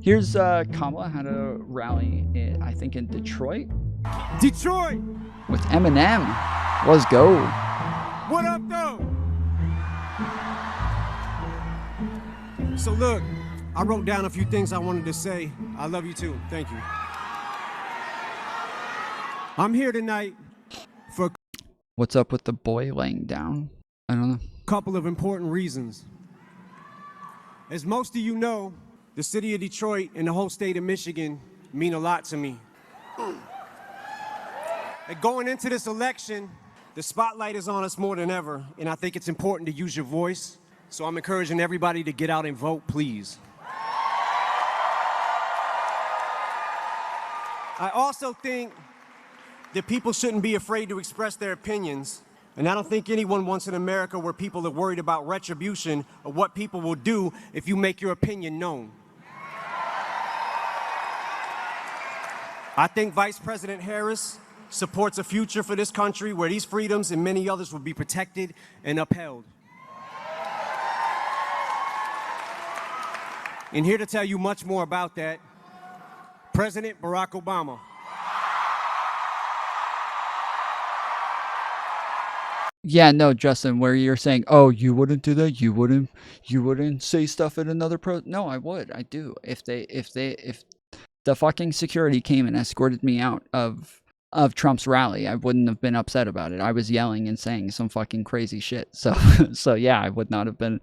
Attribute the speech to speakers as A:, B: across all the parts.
A: Here's Kamala had a rally, I think in Detroit.
B: Detroit!
A: With Eminem. Let's go.
B: What up, though? So look, I wrote down a few things I wanted to say. I love you too. Thank you. I'm here tonight for
A: What's up with the boy laying down? I don't know.
B: a couple of important reasons. As most of you know, the city of Detroit and the whole state of Michigan mean a lot to me. And going into this election, the spotlight is on us more than ever, and I think it's important to use your voice. So I'm encouraging everybody to get out and vote, please. I also think that people shouldn't be afraid to express their opinions. And I don't think anyone wants an America where people are worried about retribution or what people will do if you make your opinion known. I think Vice President Harris supports a future for this country where these freedoms and many others will be protected and upheld. And here to tell you much more about that, President Barack Obama.
A: Yeah, no, Justin, where you're saying, oh, you wouldn't do that, you wouldn't say stuff at another no, I would. I do. If the fucking security came and escorted me out of Trump's rally, I wouldn't have been upset about it. I was yelling and saying some fucking crazy shit. So yeah, I would not have been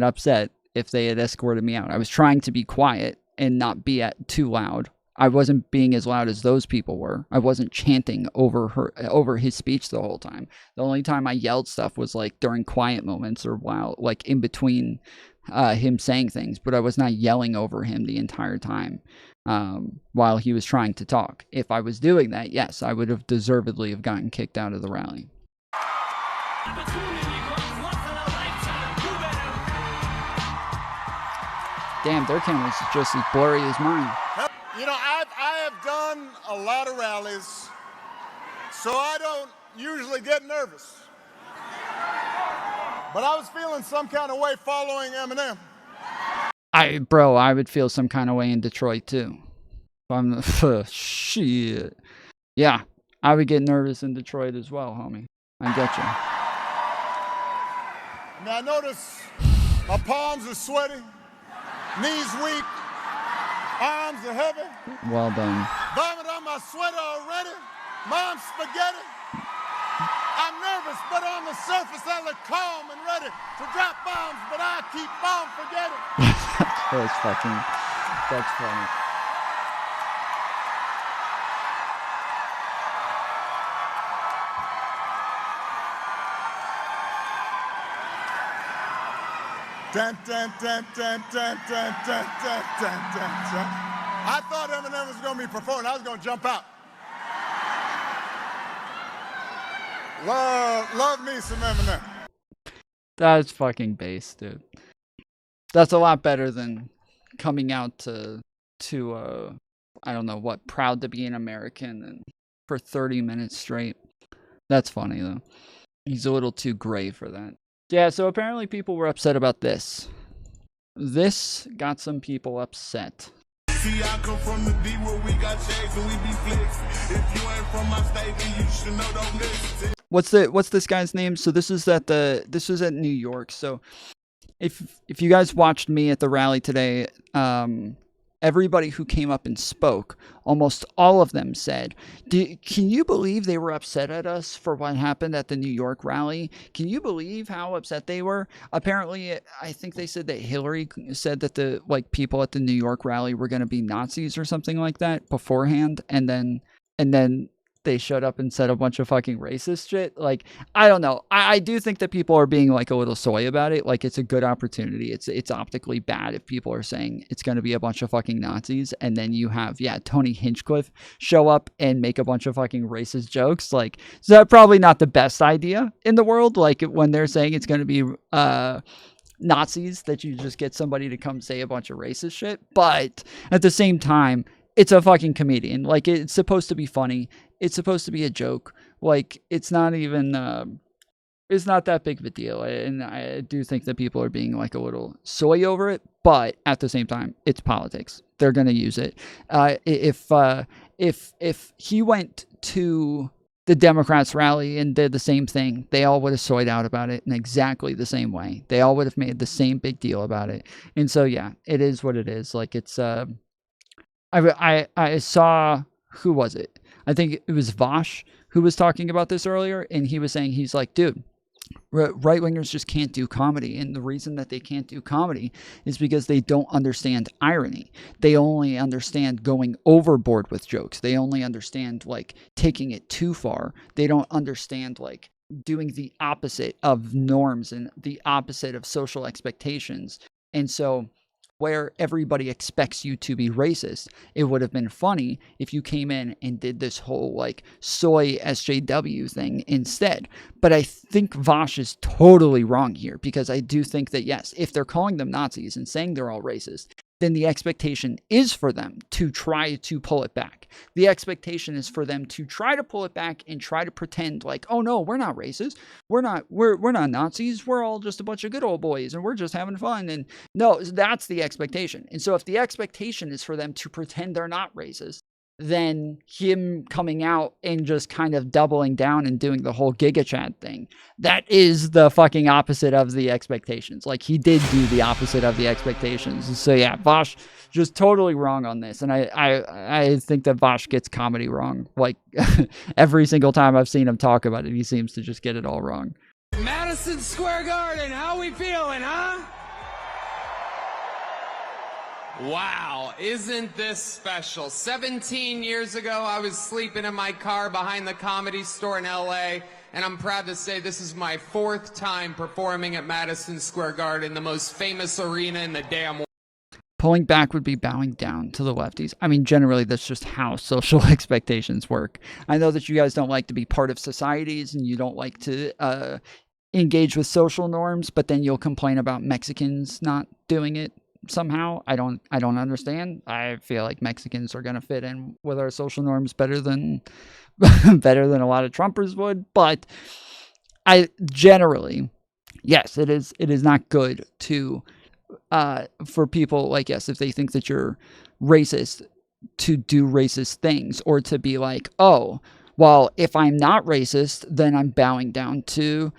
A: upset if they had escorted me out. I was trying to be quiet and not be too loud. I wasn't being as loud as those people were. I wasn't chanting over his speech the whole time. The only time I yelled stuff was like during quiet moments or while like in between him saying things, but I was not yelling over him the entire time while he was trying to talk. If I was doing that, yes, I would have deservedly have gotten kicked out of the rally. Damn, their camera's just as blurry as mine.
C: You know, I have done a lot of rallies, so I don't usually get nervous. But I was feeling some kind of way following Eminem.
A: Bro, I would feel some kind of way in Detroit too. I'm shit. Yeah, I would get nervous in Detroit as well, homie. I get you.
C: Now I notice my palms are sweaty, knees weak, arms are heavy.
A: Well done.
C: Vomit on my sweater already. Mom's spaghetti. I'm nervous, but on the surface I look calm and ready to drop bombs, but I keep on forgetting.
A: That's funny.
C: Dun, dun, dun, dun, dun, dun, dun, dun, dun, dun, dun. I thought Eminem was going to be performing. I was going to jump out. Love me some Eminem.
A: That's fucking bass, dude. That's a lot better than coming out to I don't know what, proud to be an American and for 30 minutes straight. That's funny though. He's a little too gray for that. Yeah, so apparently people were upset about this. This got some people upset.
D: See, I come from the D where we got shades and we be flicks. If you ain't from my state, then you should know, don't listen.
A: What's this guy's name? So this was at New York. So if you guys watched me at the rally today, everybody who came up and spoke, almost all of them said, can you believe they were upset at us for what happened at the New York rally? Can you believe how upset they were? Apparently, I think they said that Hillary said that the people at the New York rally were going to be Nazis or something like that beforehand. And then they showed up and said a bunch of fucking racist shit. Like, I don't know. I do think that people are being like a little soy about it. Like, it's a good opportunity. It's optically bad if people are saying it's going to be a bunch of fucking Nazis. And then you have, Tony Hinchcliffe show up and make a bunch of fucking racist jokes. Like, so that's probably not the best idea in the world. Like, when they're saying it's going to be Nazis, that you just get somebody to come say a bunch of racist shit. But at the same time, it's a fucking comedian. Like, it's supposed to be funny. It's supposed to be a joke. Like, it's not even, it's not that big of a deal. And I do think that people are being like a little soy over it. but at the same time, it's politics. They're going to use it. If he went to the Democrats' rally and did the same thing, they all would have soyed out about it in exactly the same way. They all would have made the same big deal about it. And so, yeah, it is what it is. Like, it's, I saw, who was it? I think it was Vaush who was talking about this earlier, and he was saying, he's like, dude, right-wingers just can't do comedy, and the reason that they can't do comedy is because they don't understand irony. They only understand going overboard with jokes. They only understand, like, taking it too far. They don't understand, like, doing the opposite of norms and the opposite of social expectations. And so where everybody expects you to be racist, it would have been funny if you came in and did this whole like soy SJW thing instead. But I think Vaush is totally wrong here, because I do think that, yes, if they're calling them Nazis and saying they're all racist, then the expectation is for them to try to pull it back. The expectation is for them to try to pull it back and try to pretend like, oh no, we're not racist. We're not Nazis. We're all just a bunch of good old boys and we're just having fun. And no, that's the expectation. And so if the expectation is for them to pretend they're not racist, then him coming out and just kind of doubling down and doing the whole Giga Chad thing, that is the fucking opposite of the expectations. Like, he did do the opposite of the expectations. So yeah, Vaush just totally wrong on this. And I think that Vaush gets comedy wrong. Like, every single time I've seen him talk about it, he seems to just get it all wrong.
E: Madison Square Garden, how we feeling, huh? Wow, isn't this special? 17 years ago, I was sleeping in my car behind the Comedy Store in LA, and I'm proud to say this is my 4th time performing at Madison Square Garden, the most famous arena in the damn world.
A: Pulling back would be bowing down to the lefties. I mean, generally, that's just how social expectations work. I know that you guys don't like to be part of societies, and you don't like to engage with social norms, but then you'll complain about Mexicans not doing it. Somehow I don't understand. I feel like Mexicans are going to fit in with our social norms better than a lot of Trumpers would, but I generally, yes, it is not good to for people, like, yes, if they think that you're racist, to do racist things, or to be like, oh, well, if I'm not racist, then I'm bowing down to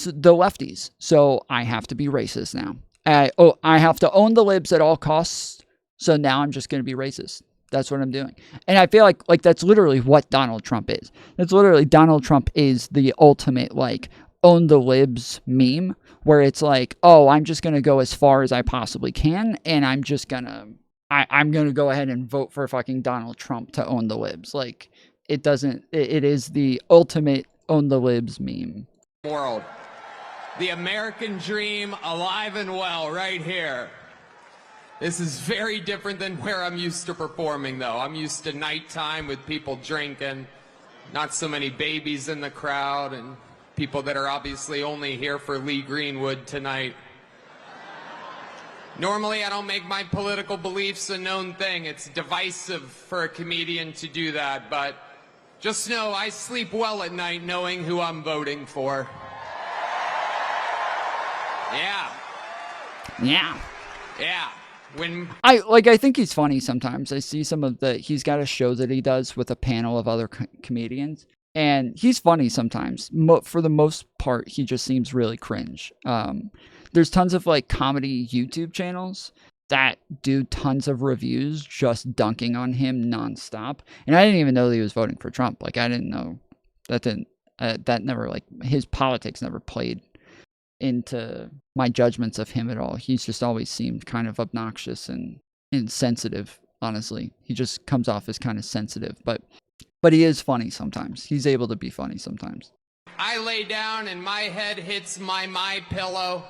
A: the lefties, so I have to be racist now. I have to own the libs at all costs, so now I'm just going to be racist. That's what I'm doing. And I feel like that's literally what Donald Trump is. That's literally, Donald Trump is the ultimate, like, own the libs meme, where it's like, oh, I'm just going to go as far as I possibly can, and I'm just going to, I'm going to go ahead and vote for fucking Donald Trump to own the libs. Like, it is the ultimate own the libs meme.
E: World. The American dream alive and well right here. This is very different than where I'm used to performing, though. I'm used to nighttime with people drinking, not so many babies in the crowd, and people that are obviously only here for Lee Greenwood tonight. Normally, I don't make my political beliefs a known thing. It's divisive for a comedian to do that, but just know I sleep well at night knowing who I'm voting for. Yeah.
A: I think he's funny sometimes. I see he's got a show that he does with a panel of other comedians, and he's funny sometimes. For the most part, he just seems really cringe. There's tons of like comedy YouTube channels that do tons of reviews just dunking on him nonstop, and I didn't even know that he was voting for Trump. Like, I didn't know that never, like, his politics never played into my judgments of him at all. He's just always seemed kind of obnoxious and insensitive, honestly. He just comes off as kind of sensitive, but he is funny sometimes. He's able to be funny sometimes.
E: I lay down and my head hits my pillow.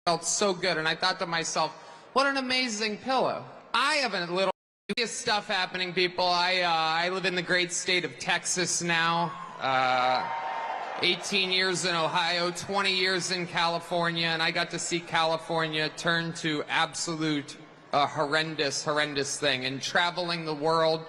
E: Felt so good, and I thought to myself, what an amazing pillow. I have a little stuff happening, people. I live in the great state of Texas now. 18 years in Ohio, 20 years in California, and I got to see California turn to absolute horrendous thing. And traveling the world,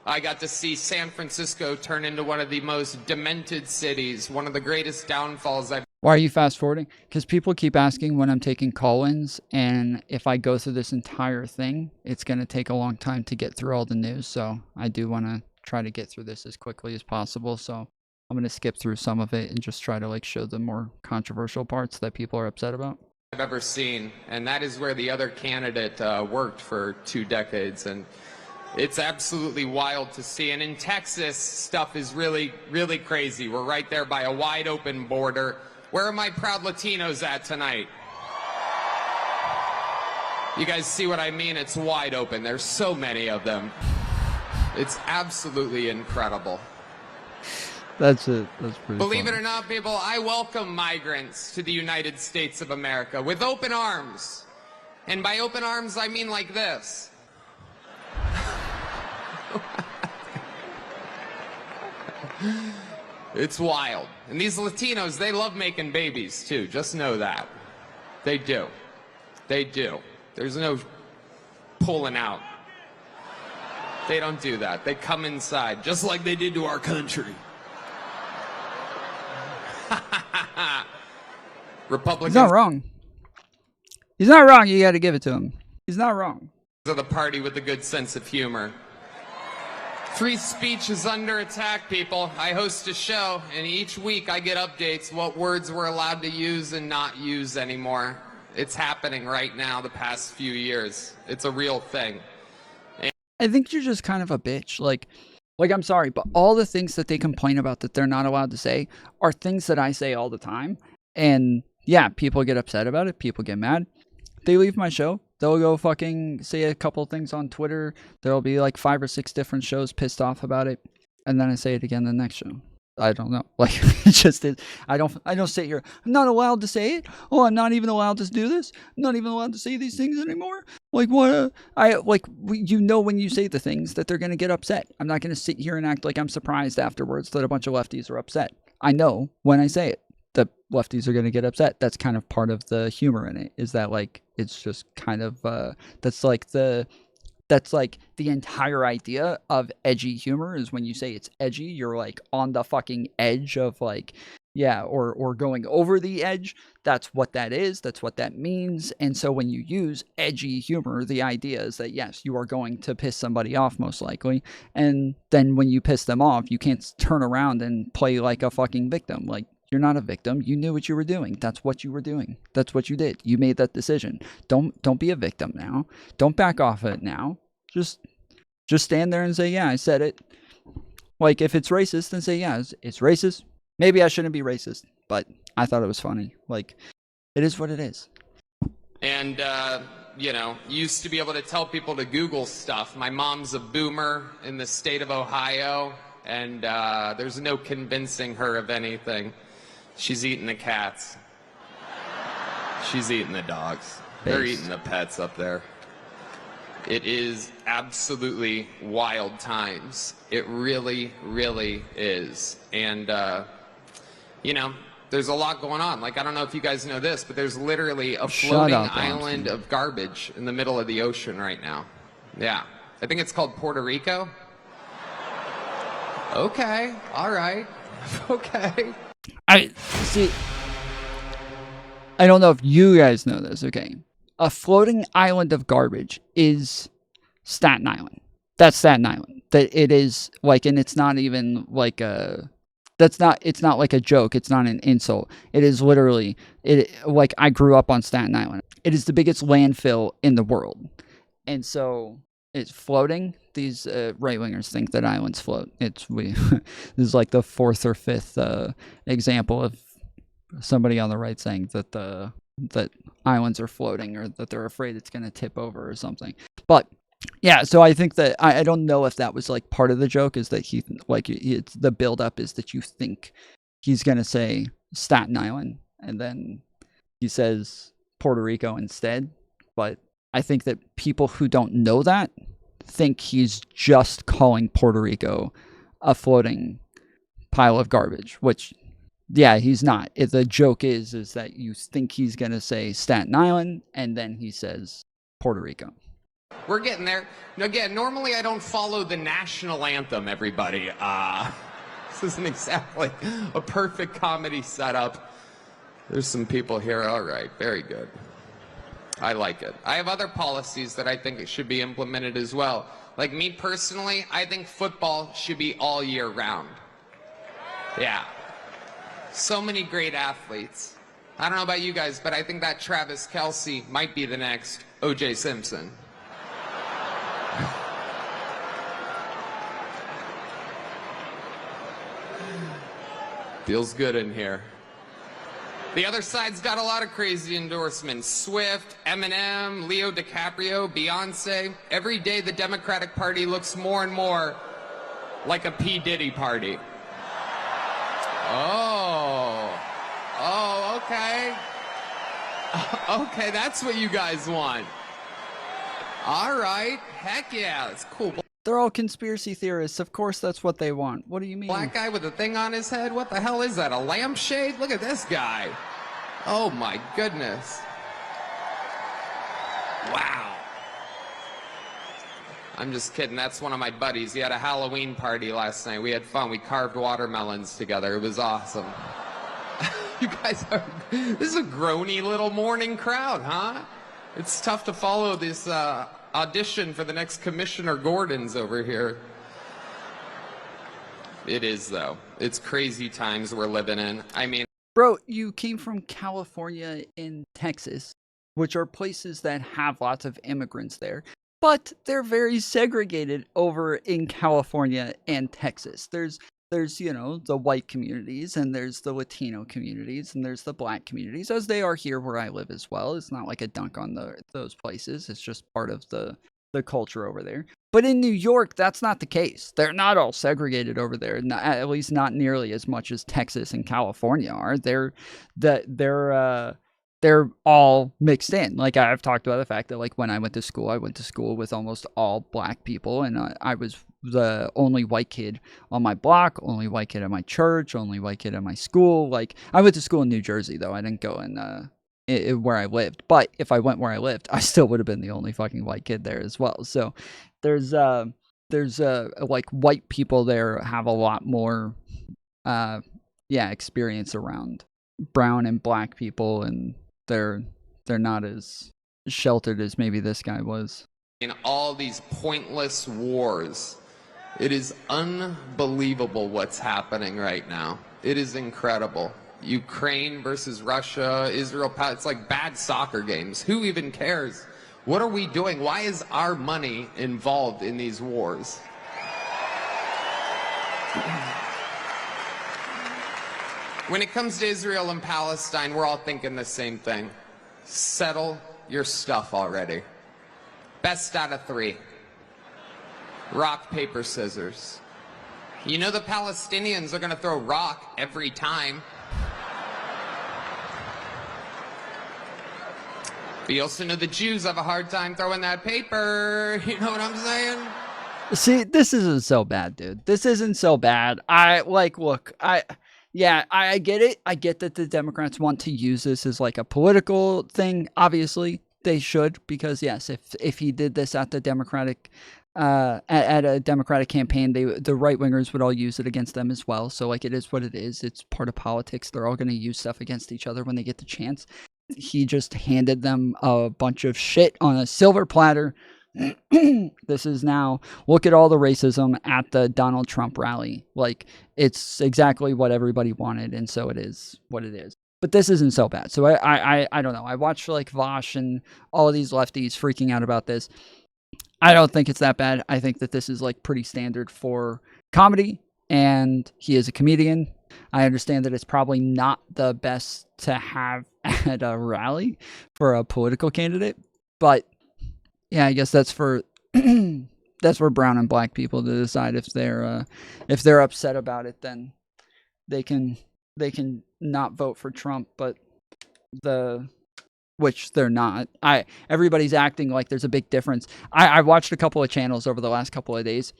E: I got to see San Francisco turn into one of the most demented cities, one of the greatest downfalls I've
A: Why are you fast forwarding? Because people keep asking when I'm taking call-ins, and if I go through this entire thing, it's going to take a long time to get through all the news. So I do want to try to get through this as quickly as possible. So I'm going to skip through some of it and just try to like show the more controversial parts that people are upset about.
E: I've ever seen, and that is where the other candidate worked for 2 decades, and it's absolutely wild to see. And in Texas, stuff is really, really crazy. We're right there by a wide open border. Where are my proud Latinos at tonight? You guys see what I mean? It's wide open. There's so many of them. It's absolutely incredible.
A: That's it. That's pretty
E: Believe
A: funny.
E: it or not, people, I welcome migrants to the United States of America with open arms. And by open arms, I mean like this. It's wild. And these Latinos, they love making babies too. Just know that. They do. They do. There's no pulling out. They don't do that. They come inside, just like they did to our country. Republicans
A: He's not wrong. He's not wrong. You got to give it to him. He's not wrong.
E: are the party with a good sense of humor. Free speech is under attack, people. I host a show, and each week I get updates what words we're allowed to use and not use anymore. It's happening right now the past few years. It's a real thing.
A: I think you're just kind of a bitch. Like I'm sorry, but all the things that they complain about that they're not allowed to say are things that I say all the time. And yeah, people get upset about it. People get mad. They leave my show. They'll go fucking say a couple of things on Twitter. There'll be like 5 or 6 different shows pissed off about it. And then I say it again the next show. I don't know. Like, it just is. I don't sit here. I'm not allowed to say it. Oh, I'm not even allowed to do this. I'm not even allowed to say these things anymore. Like, what? You know, when you say the things that they're going to get upset. I'm not going to sit here and act like I'm surprised afterwards that a bunch of lefties are upset. I know when I say it, the lefties are going to get upset. That's kind of part of the humor in it, is that, like, it's just kind of, that's like the entire idea of edgy humor, is when you say it's edgy, you're like on the fucking edge of, like, yeah, or going over the edge. That's what that is. That's what that means. And so when you use edgy humor, the idea is that, yes, you are going to piss somebody off most likely. And then when you piss them off, you can't turn around and play like a fucking victim. Like, you're not a victim. You knew what you were doing. That's what you were doing. That's what you did. You made that decision. Don't be a victim now. Don't back off it now. Just stand there and say, yeah, I said it. Like, if it's racist, then say, yeah, it's racist. Maybe I shouldn't be racist, but I thought it was funny. Like, it is what it is.
E: And, you know, used to be able to tell people to Google stuff. My mom's a boomer in the state of Ohio, and there's no convincing her of anything. She's eating the cats. She's eating the dogs. They're eating the pets up there. It is absolutely wild times. It really, really is. And, you know, there's a lot going on. Like, I don't know if you guys know this, but there's literally a floating island of garbage in the middle of the ocean right now. Yeah. I think it's called Puerto Rico. Okay. All right. Okay.
A: I don't know if you guys know this, okay? A floating island of garbage is Staten Island. That's Staten Island. That it is, like, and it's not even like it's not like a joke. It's not an insult. It is literally, like, I grew up on Staten Island. It is the biggest landfill in the world. And so it's floating. These right-wingers think that islands float. This is like the 4th or 5th example of somebody on the right saying that that islands are floating, or that they're afraid it's going to tip over or something. But yeah, so I think that I don't know if that was like part of the joke, is that he, like, it's the build up is that you think he's going to say Staten Island and then he says Puerto Rico instead. But I think that people who don't know that think he's just calling Puerto Rico a floating pile of garbage, which, yeah, he's not. The joke is that you think he's going to say Staten Island, and then he says Puerto Rico.
E: We're getting there. Now, again, normally I don't follow the national anthem, everybody. This isn't exactly a perfect comedy setup. There's some people here. All right, very good. I like it. I have other policies that I think it should be implemented as well. Like me personally, I think football should be all year round. Yeah. So many great athletes. I don't know about you guys, but I think that Travis Kelce might be the next O.J. Simpson. Feels good in here. The other side's got a lot of crazy endorsements. Swift, Eminem, Leo DiCaprio, Beyonce. Every day the Democratic Party looks more and more like a P. Diddy party. Oh, okay. Okay, that's what you guys want. All right, heck yeah, it's cool.
A: They're all conspiracy theorists. Of course that's what they want. What do you mean?
E: Black guy with a thing on his head? What the hell is that, a lampshade? Look at this guy. Oh my goodness. Wow. I'm just kidding, that's one of my buddies. He had a Halloween party last night. We had fun, we carved watermelons together. It was awesome. You guys are, this is a groany little morning crowd, huh? It's tough to follow this audition for the next Commissioner Gordon's over here. It is, though. It's crazy times we're living in. I mean,
A: bro, you came from California and Texas, which are places that have lots of immigrants there, but they're very segregated over in California and Texas. There's you know, the white communities, and there's the Latino communities, and there's the black communities, as they are here where I live as well. It's not like a dunk on those places. It's just part of the culture over there. But in New York, that's not the case. They're not all segregated over there, at least not nearly as much as Texas and California are. They're all mixed in. Like, I've talked about the fact that, like, when I went to school with almost all black people, and I was the only white kid on my block, only white kid at my church, only white kid at my school. Like, I went to school in New Jersey, though. I didn't go in where I lived. But if I went where I lived, I still would have been the only fucking white kid there as well. So there's like, white people there have a lot more experience around brown and black people, and they're not as sheltered as maybe this guy was.
E: in all these pointless wars. It is unbelievable what's happening right now. It is incredible. Ukraine versus Russia, Israel, it's like bad soccer games. Who even cares? What are we doing? Why is our money involved in these wars? When it comes to Israel and Palestine, we're all thinking the same thing. Settle your stuff already. Best out of 3. Rock, paper, scissors. You know the Palestinians are going to throw rock every time. But you also know the Jews have a hard time throwing that paper. You know what I'm saying?
A: See, this isn't so bad, dude. This isn't so bad. I get it. I get that the Democrats want to use this as like a political thing. Obviously, they should, because yes, if he did this at the Democratic at a Democratic campaign, the right wingers would all use it against them as well. So like, it is what it is. It's part of politics. They're all going to use stuff against each other when they get the chance. He just handed them a bunch of shit on a silver platter. This is now, look at all the racism at the Donald Trump rally. Like, it's exactly what everybody wanted, and so it is what it is. But this isn't so bad. So I don't know. I watched like vaush and all of these lefties freaking out about this. I don't think it's that bad. I think that this is like pretty standard for comedy, and he is a comedian. I understand that it's probably not the best to have at a rally for a political candidate, but yeah, I guess that's for that's for brown and black people to decide if they're upset about it. Then they can not vote for Trump, but which they're not. Everybody's acting like there's a big difference. I watched a couple of channels over the last couple of days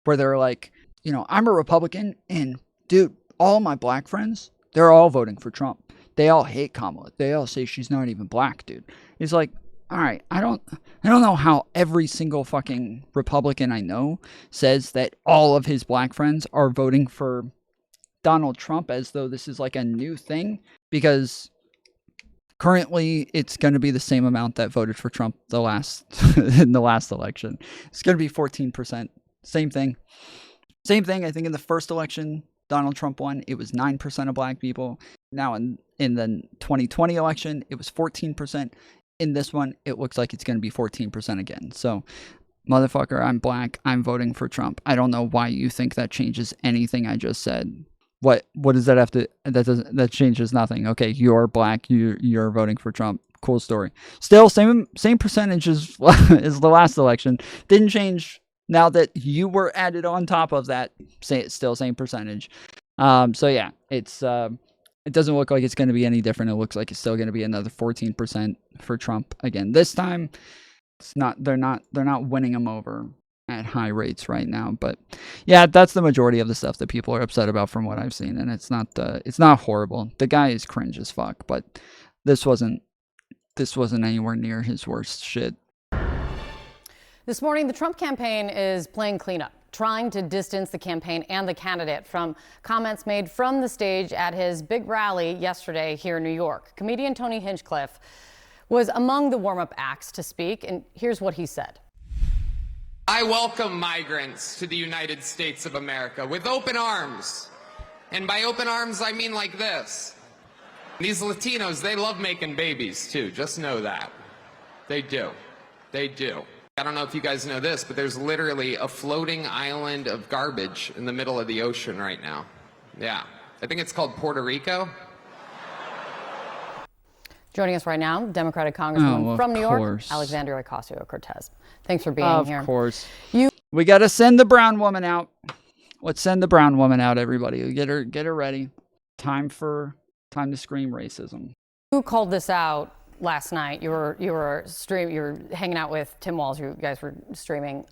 A: where they're like, you know, I'm a Republican, and dude, all my black friends, they're all voting for Trump. They all hate Kamala. They all say she's not even black, dude. It's like, all right, I don't know how every single fucking Republican I know says that all of his black friends are voting for Donald Trump as though this is like a new thing, because Currently, it's going to be the same amount that voted for Trump in the last election. It's going to be 14%. Same thing. Same thing. I think in the first election, Donald Trump won. It was 9% of black people. Now in the 2020 election, it was 14%. In this one, it looks like it's going to be 14% again. So, motherfucker, I'm black. I'm voting for Trump. I don't know why you think that changes anything I just said. What does that have to? That changes nothing. Okay, you're black. You're voting for Trump. Cool story. Still same percentage as the last election. Didn't change. Now that you were added on top of that, still same percentage. So yeah, it doesn't look like it's going to be any different. It looks like it's still going to be another 14% for Trump again. This time, it's not. They're not winning him over at high rates right now, but yeah, that's the majority of the stuff that people are upset about from what I've seen, and it's not horrible. The guy is cringe as fuck, but this wasn't anywhere near his worst shit.
F: This morning, the Trump campaign is playing cleanup, trying to distance the campaign and the candidate from comments made from the stage at his big rally yesterday here in New York. Comedian Tony Hinchcliffe was among the warm-up acts to speak, and here's what he said.
E: I welcome migrants to the United States of America with open arms. And by open arms, I mean like this. These Latinos, they love making babies too. Just know that. They do. They do. I don't know if you guys know this, but there's literally a floating island of garbage in the middle of the ocean right now. Yeah. I think it's called Puerto Rico.
F: Joining us right now, Democratic Congresswoman from New York, Alexandria Ocasio-Cortez. Thanks for being here.
A: Of course. We got to send the brown woman out. Let's send the brown woman out, everybody. Get her ready. Time to scream racism.
F: You called this out last night. You were hanging out with Tim Walz. You guys were streaming.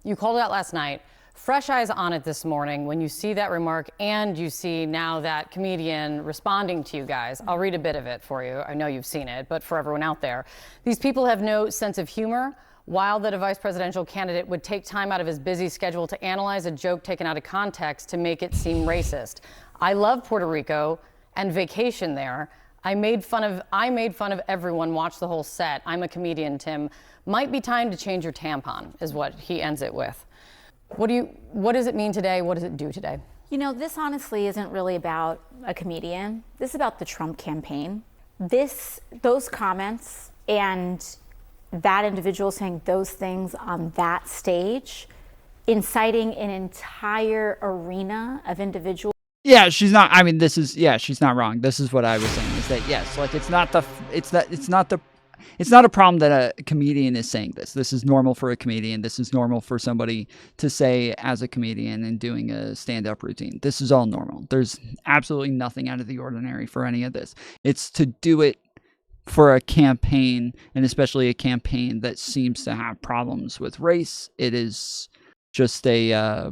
F: You called it out last night. Fresh eyes on it this morning when you see that remark and you see now that comedian responding to you guys. I'll read a bit of it for you. I know you've seen it, but for everyone out there. These people have no sense of humor. Wild that a vice presidential candidate would take time out of his busy schedule to analyze a joke taken out of context to make it seem racist. I love Puerto Rico and vacation there. I made fun of everyone, watch the whole set. I'm a comedian, Tim. Might be time to change your tampon, is what he ends it with. What does it mean today? What does it do today?
G: You know, this honestly isn't really about a comedian. This is about the Trump campaign. Those comments and that individual saying those things on that stage, inciting an entire arena of individuals.
A: Yeah, she's not. I mean, she's not wrong. This is what I was saying. Is that yes? Like it's not a problem that a comedian is saying this. This is normal for a comedian. This is normal for somebody to say as a comedian and doing a stand-up routine. This is all normal. There's absolutely nothing out of the ordinary for any of this. It's to do it for a campaign, and especially a campaign that seems to have problems with race. It is just it's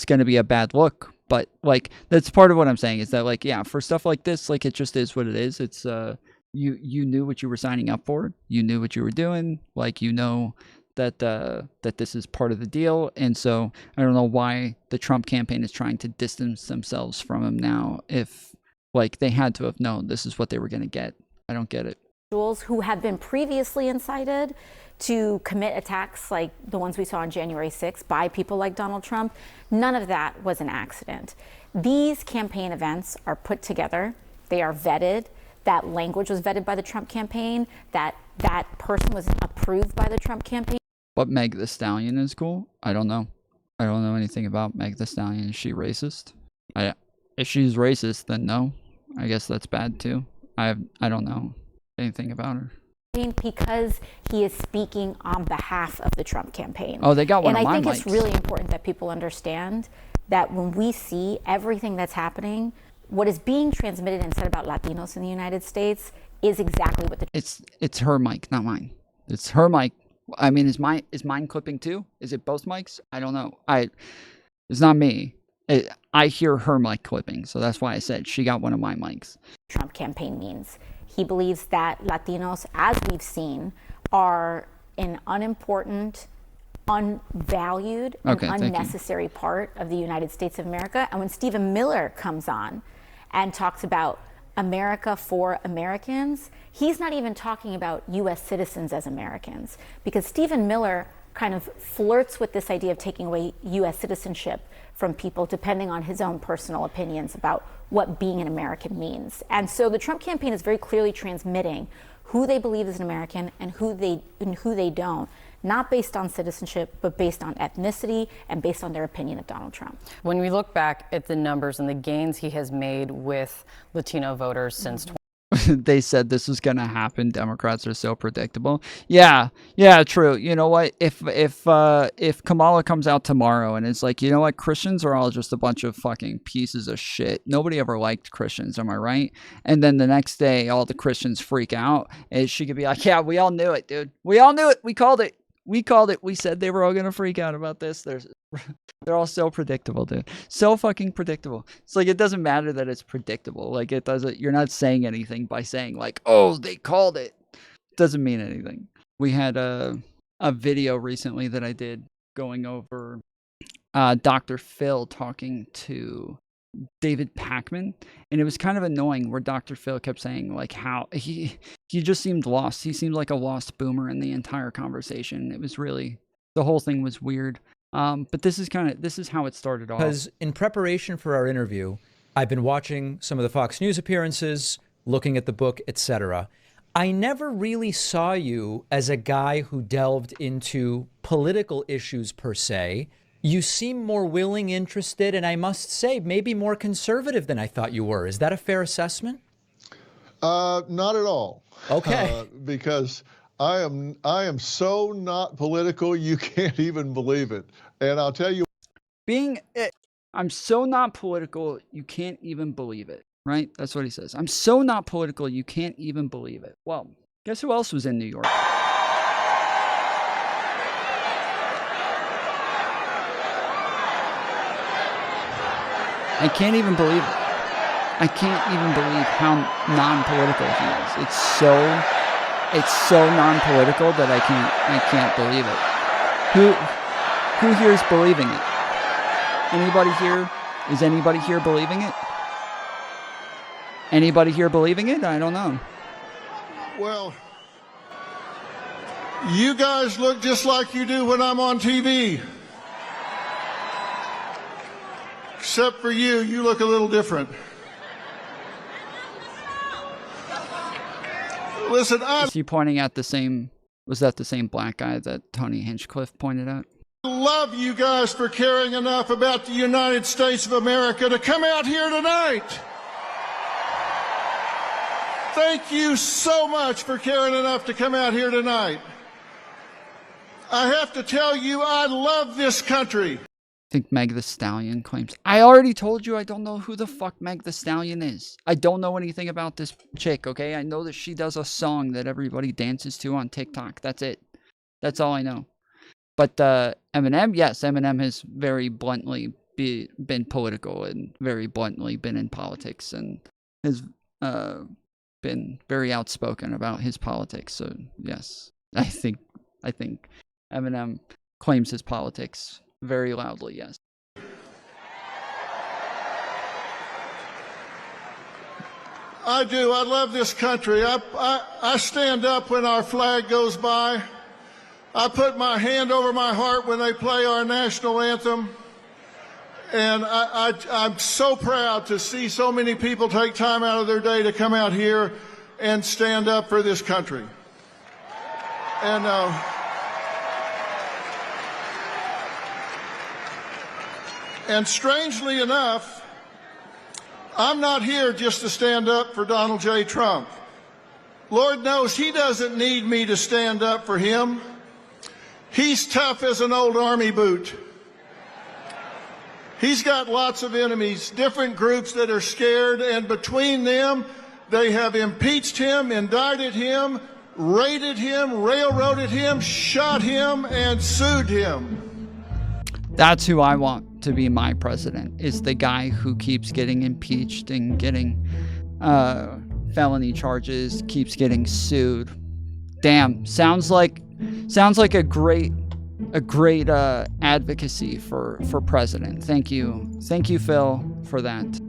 A: going to be a bad look. But like, that's part of what I'm saying is that, like, yeah, for stuff like this, like, it just is what it is. It's you knew what you were signing up for. You knew what you were doing. Like, you know that this is part of the deal. And so I don't know why the Trump campaign is trying to distance themselves from him now, if like they had to have known this is what they were going to get. I don't get it.
G: Who have been previously incited to commit attacks like the ones we saw on January 6th by people like Donald Trump, none of that was an accident. These campaign events are put together. They are vetted. That language was vetted by the Trump campaign. That person was approved by the Trump campaign.
A: But Meg the Stallion is cool. I don't know. I don't know anything about Meg the Stallion. Is she racist? If she's racist, then no. I guess that's bad too. I don't know anything about her.
G: Because he is speaking on behalf of the Trump campaign.
A: Oh, they got one of my mics.
G: And I think it's really important that people understand that when we see everything that's happening, what is being transmitted and said about Latinos in the United States is exactly what the...
A: It's her mic, not mine. It's her mic. I mean, is mine clipping too? Is it both mics? I don't know. It's not me. I hear her mic clipping, so that's why I said she got one of my mics.
G: Trump campaign means. He believes that Latinos, as we've seen, are an unimportant, unvalued, and unnecessary part of the United States of America. And when Stephen Miller comes on and talks about America for Americans, he's not even talking about US citizens as Americans, because Stephen Miller kind of flirts with this idea of taking away US citizenship from people depending on his own personal opinions about what being an American means. And so the Trump campaign is very clearly transmitting who they believe is an American and who they don't, not based on citizenship, but based on ethnicity and based on their opinion of Donald Trump.
F: When we look back at the numbers and the gains he has made with Latino voters since
A: they said this was going to happen. Democrats are so predictable. Yeah, true. You know what? If Kamala comes out tomorrow and is like, you know what, Christians are all just a bunch of fucking pieces of shit. Nobody ever liked Christians, am I right? And then the next day, all the Christians freak out, and she could be like, yeah, we all knew it, dude. We all knew it. We called it. We said they were all going to freak out about this. They're all so predictable, dude. So fucking predictable. It's like, it doesn't matter that it's predictable. Like, it doesn't, you're not saying anything by saying like, oh, they called it. It doesn't mean anything. We had a video recently that I did going over Dr. Phil talking to David Pakman, and it was kind of annoying where Dr. Phil kept saying like how he just seemed lost. He seemed like a lost boomer in the entire conversation. It was really, the whole thing was weird. But this is how it started off.
H: Because in preparation for our interview, I've been watching some of the Fox News appearances, looking at the book, etc. I never really saw you as a guy who delved into political issues per se. You seem more willing, interested, and I must say, maybe more conservative than I thought you were. Is that a fair assessment?
I: Not at all.
H: Okay.
I: Because I am so not political, you can't even believe it. And I'll tell you,
A: I'm so not political, you can't even believe it. Right? That's what he says. I'm so not political, you can't even believe it. Well, guess who else was in New York? I can't even believe it. I can't even believe how non-political he is. It's so non-political that I can't believe it. Who here is believing it? Anybody here? Is anybody here believing it? Anybody here believing it? I don't know.
I: well, you guys look just like you do when I'm on TV. Except for you look a little different. Listen,
A: Is he pointing at the same, was that the same black guy that Tony Hinchcliffe pointed out?
I: I love you guys for caring enough about the United States of America to come out here tonight. Thank you so much for caring enough to come out here tonight. I have to tell you, I love this country.
A: I think Meg the Stallion claims, I already told you I don't know who the fuck Meg the Stallion is. I don't know anything about this chick, okay? I know that she does a song that everybody dances to on TikTok. That's it. That's all I know. But Eminem, yes, Eminem has very bluntly been political and very bluntly been in politics and has been very outspoken about his politics. So yes, I think Eminem claims his politics very loudly, yes.
I: I do. I love this country. I stand up when our flag goes by. I put my hand over my heart when they play our national anthem. And I'm so proud to see so many people take time out of their day to come out here and stand up for this country. And strangely enough, I'm not here just to stand up for Donald J. Trump. Lord knows he doesn't need me to stand up for him. He's tough as an old army boot. He's got lots of enemies, different groups that are scared, and between them, they have impeached him, indicted him, raided him, railroaded him, shot him, and sued him.
A: That's who I want to be my president, is the guy who keeps getting impeached and getting felony charges, keeps getting sued. Damn, sounds like a great advocacy for president. Thank you, Phil, for that.